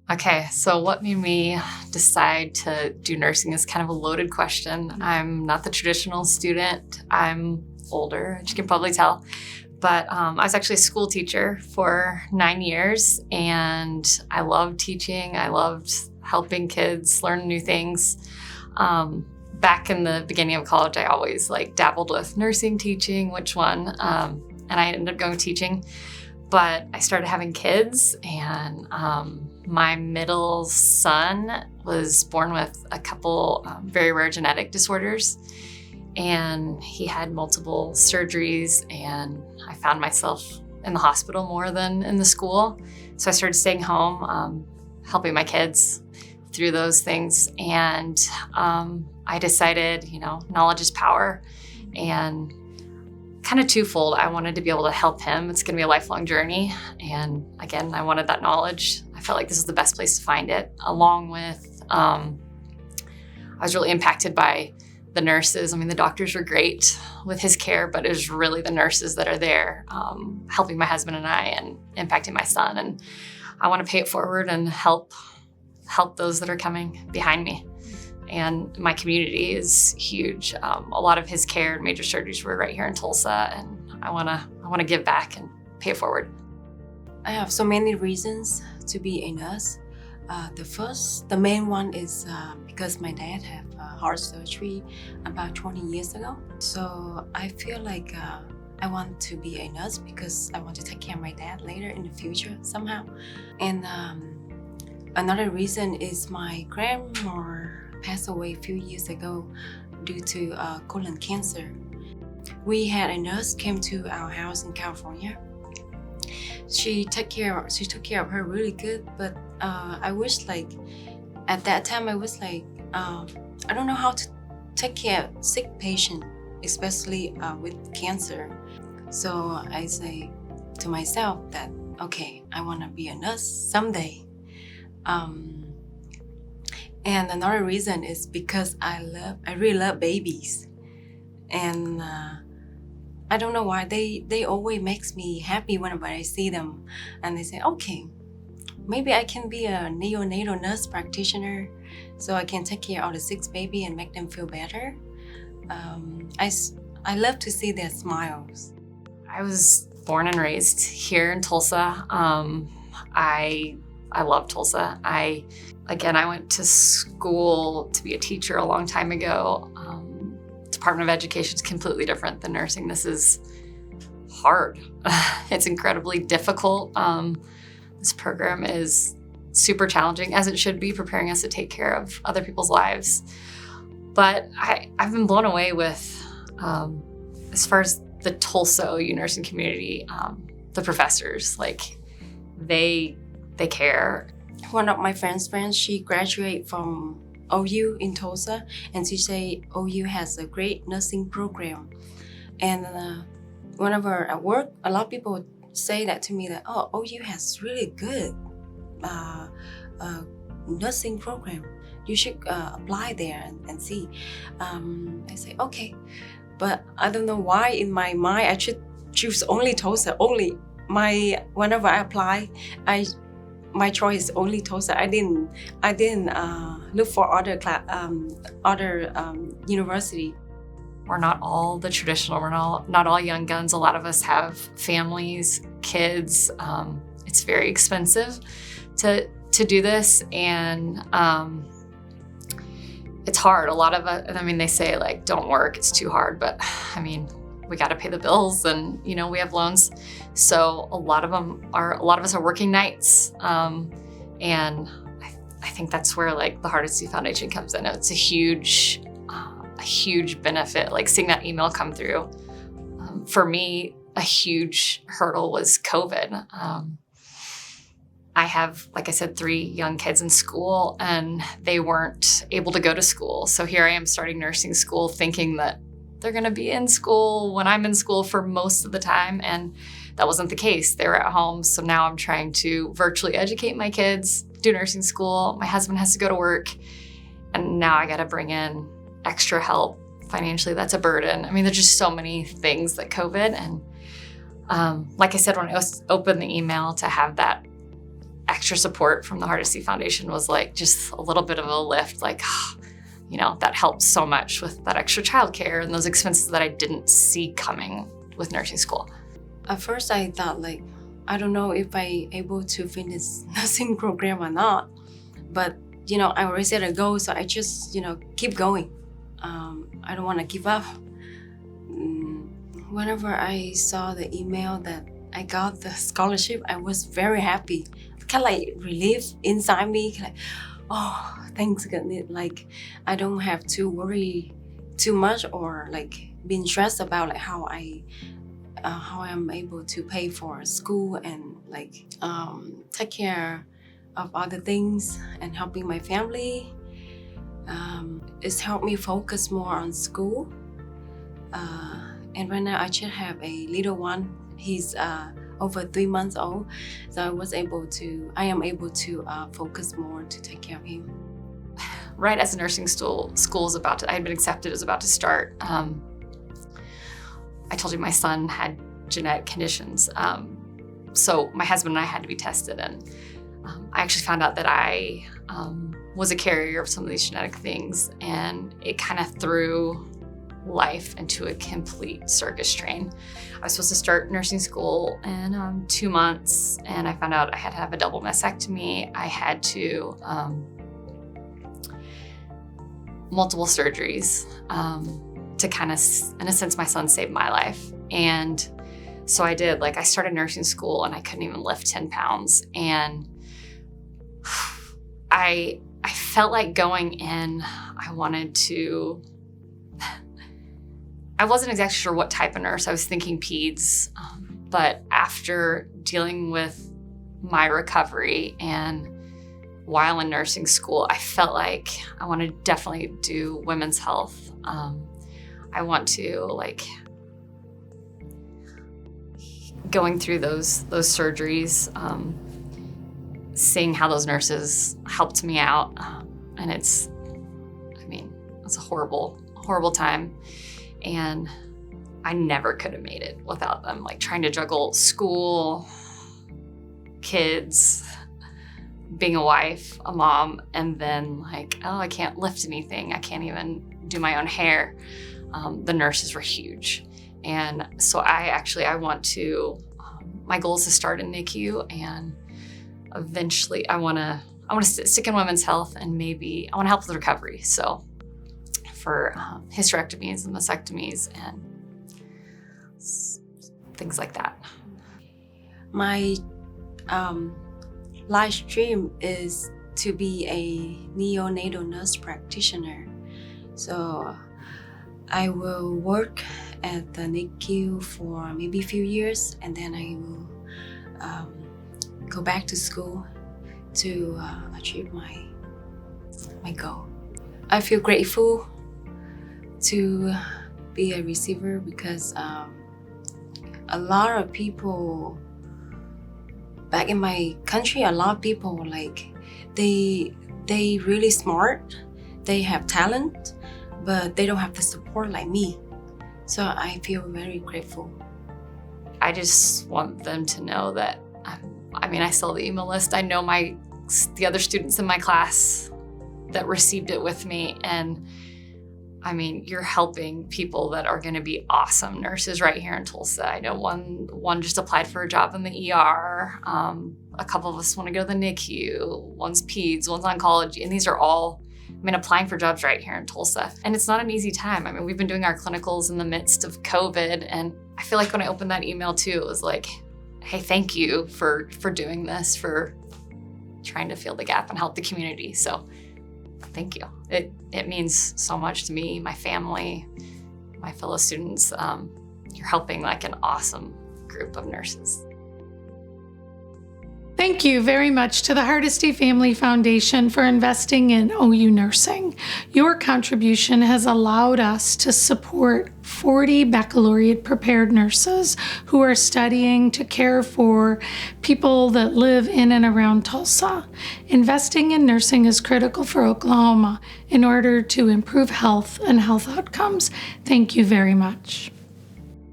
Okay, so what made me decide to do nursing is kind of a loaded question. I'm not the traditional student. I'm older, as you can probably tell. But I was actually a school teacher for 9 years, and I loved teaching. I loved helping kids learn new things. Back in the beginning of college, I always dabbled with nursing, teaching, which one, and I ended up going teaching. But I started having kids, and my middle son was born with a couple very rare genetic disorders, and he had multiple surgeries, and I found myself in the hospital more than in the school. So I started staying home, helping my kids through those things, and I decided, knowledge is power, and kind of twofold. I wanted to be able to help him. It's going to be a lifelong journey. And again, I wanted that knowledge. I felt like this is the best place to find it, along with, I was really impacted by the nurses. I mean, the doctors were great with his care, but it was really the nurses that are there helping my husband and I and impacting my son. And I want to pay it forward and help those that are coming behind me. And my community is huge. A lot of his care and major surgeries were right here in Tulsa, and I wanna give back and pay it forward. I have so many reasons to be a nurse. The main one is because my dad had heart surgery about 20 years ago. So I feel like I want to be a nurse because I want to take care of my dad later in the future somehow. And another reason is my grandma passed away a few years ago due to colon cancer. We had a nurse came to our house in California. She took care of her really good, but I wish at that time I was I don't know how to take care of sick patient, especially with cancer. So I say to myself that okay, I want to be a nurse someday. And another reason is because I really love babies, and I don't know why they always makes me happy whenever I see them, and they say, okay, maybe I can be a neonatal nurse practitioner, so I can take care of the sick baby and make them feel better. I love to see their smiles. I was born and raised here in Tulsa. I love Tulsa. I went to school to be a teacher a long time ago. Department of Education is completely different than nursing. This is hard. It's incredibly difficult. This program is super challenging, as it should be, preparing us to take care of other people's lives. But I've been blown away with, as far as the Tulsa OU nursing community, the professors, they care. One of my friends, she graduated from OU in Tulsa, and she say OU has a great nursing program. And whenever at work, a lot of people say that to me that OU has really good nursing program. You should apply there and see. I say okay, but I don't know why in my mind I should choose only Tulsa. Whenever I apply, my choice is only Tulsa. I didn't look for other university. We're not all the traditional. We're not all young guns. A lot of us have families, kids. It's very expensive to do this, and it's hard. A lot of us. They say don't work. It's too hard, but we got to pay the bills, and we have loans. So a lot of us are working nights, and I think that's where the Hardesty Foundation comes in. It's a huge benefit. Seeing that email come through, for me, a huge hurdle was COVID. I have, like I said, 3 young kids in school, and they weren't able to go to school. So here I am starting nursing school, thinking that they're going to be in school when I'm in school for most of the time. And that wasn't the case. They were at home. So now I'm trying to virtually educate my kids, do nursing school. My husband has to go to work. And now I got to bring in extra help. Financially, that's a burden. There's just so many things that COVID. And like I said, when I opened the email, to have that extra support from the Hardesty Foundation was like just a little bit of a lift, like, you know, that helped so much with that extra childcare and those expenses that I didn't see coming with nursing school. At first I thought like, I don't know if I able to finish nursing program or not, but you know, I already set a goal, so I just, you know, keep going. I don't want to give up. Whenever I saw the email that I got the scholarship, I was very happy. Kind of like relief inside me, like, oh, thanks goodness. Like, I don't have to worry too much or like being stressed about like how I'm able to pay for school and like take care of other things and helping my family. It's helped me focus more on school. And right now I just have a little one. He's over 3 months old, so I am able to focus more to take care of him. Right as the nursing school is about to, I had been accepted, is about to start. I told you my son had genetic conditions. So my husband and I had to be tested, and I actually found out that I was a carrier of some of these genetic things, and it kind of threw life into a complete circus train. I was supposed to start nursing school in 2 months, and I found out I had to have a double mastectomy. I had to multiple surgeries to kind of, in a sense, my son saved my life. And so I did. Like, I started nursing school and I couldn't even lift 10 pounds. And I felt like going in, I wasn't exactly sure what type of nurse. I was thinking peds, but after dealing with my recovery and while in nursing school, I felt like I want to definitely do women's health. I want to, like, going through those surgeries, seeing how those nurses helped me out, and it's a horrible time. And I never could have made it without them, like trying to juggle school, kids, being a wife, a mom, and then like, oh, I can't lift anything. I can't even do my own hair. The nurses were huge. And so I want to, my goal is to start in NICU, and eventually I want to stick in women's health, and maybe I want to help with recovery. So for hysterectomies and mastectomies and things like that. My life dream is to be a neonatal nurse practitioner. So I will work at the NICU for maybe a few years, and then I will go back to school to achieve my goal. I feel grateful to be a receiver because a lot of people back in my country, a lot of people like they really smart, they have talent, but they don't have the support like me. So I feel very grateful. I just want them to know that, I saw the email list. I know the other students in my class that received it with me, and you're helping people that are going to be awesome nurses right here in Tulsa. I know one just applied for a job in the ER. A couple of us want to go to the NICU. One's peds, one's oncology, and these are all, applying for jobs right here in Tulsa. And it's not an easy time. We've been doing our clinicals in the midst of COVID, and I feel like when I opened that email too, it was like, hey, thank you for doing this, for trying to fill the gap and help the community. So thank you. It means so much to me, my family, my fellow students. You're helping like an awesome group of nurses. Thank you very much to the Hardesty Family Foundation for investing in OU Nursing. Your contribution has allowed us to support 40 baccalaureate prepared nurses who are studying to care for people that live in and around Tulsa. Investing in nursing is critical for Oklahoma in order to improve health and health outcomes. Thank you very much.